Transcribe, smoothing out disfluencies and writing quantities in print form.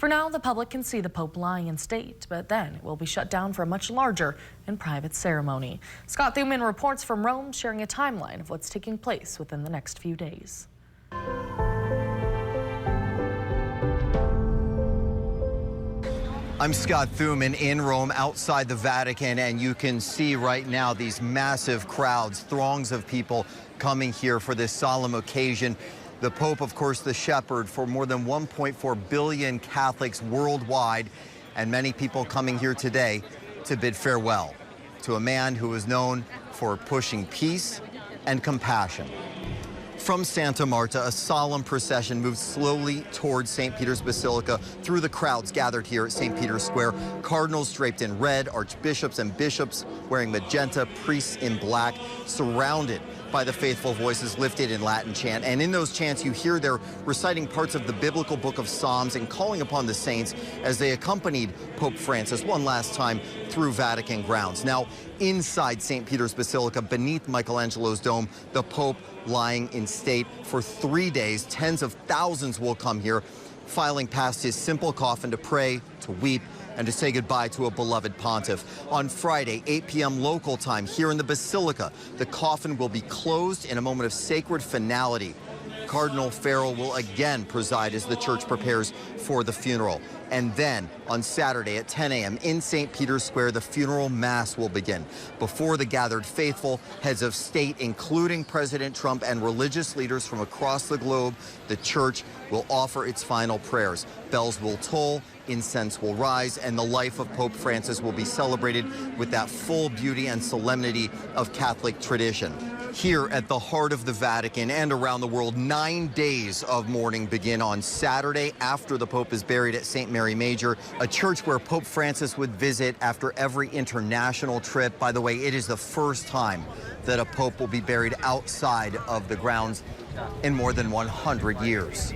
For now, the public can see the Pope lying in state, but then it will be shut down for a much larger and private ceremony. Scott Thuman reports from Rome, sharing a timeline of what's taking place within the next few days. I'm Scott Thuman in Rome outside the Vatican, and you can see right now these massive crowds, throngs of people coming here for this solemn occasion. The Pope, of course, the shepherd for more than 1.4 billion Catholics worldwide, and many people coming here today to bid farewell to a man who is known for pushing peace and compassion. From Santa Marta, a solemn procession moves slowly towards St. Peter's Basilica through the crowds gathered here at St. Peter's Square. Cardinals draped in red, archbishops and bishops wearing magenta, priests in black, surrounded by the faithful voices lifted in Latin chant. And in those chants, you hear they're reciting parts of the biblical book of Psalms and calling upon the saints as they accompanied Pope Francis one last time through Vatican grounds. Now, inside St. Peter's Basilica, beneath Michelangelo's dome, the Pope lying in state for 3 days. Tens of thousands will come here, filing past his simple coffin to pray, to weep, and to say goodbye to a beloved pontiff. On Friday, 8 p.m. local time, here in the Basilica, the coffin will be closed in a moment of sacred finality. Cardinal Farrell will again preside as the church prepares for the funeral. And then on Saturday at 10 a.m. in St. Peter's Square, the funeral mass will begin. Before the gathered faithful, heads of state, including President Trump, and religious leaders from across the globe, the church will offer its final prayers. Bells will toll, incense will rise, and the life of Pope Francis will be celebrated with that full beauty and solemnity of Catholic tradition. Here at the heart of the Vatican and around the world, 9 days of mourning begin on Saturday after the Pope is buried at St. Mary Major, a church where Pope Francis would visit after every international trip. By the way, it is the first time that a Pope will be buried outside of the grounds in more than 100 years.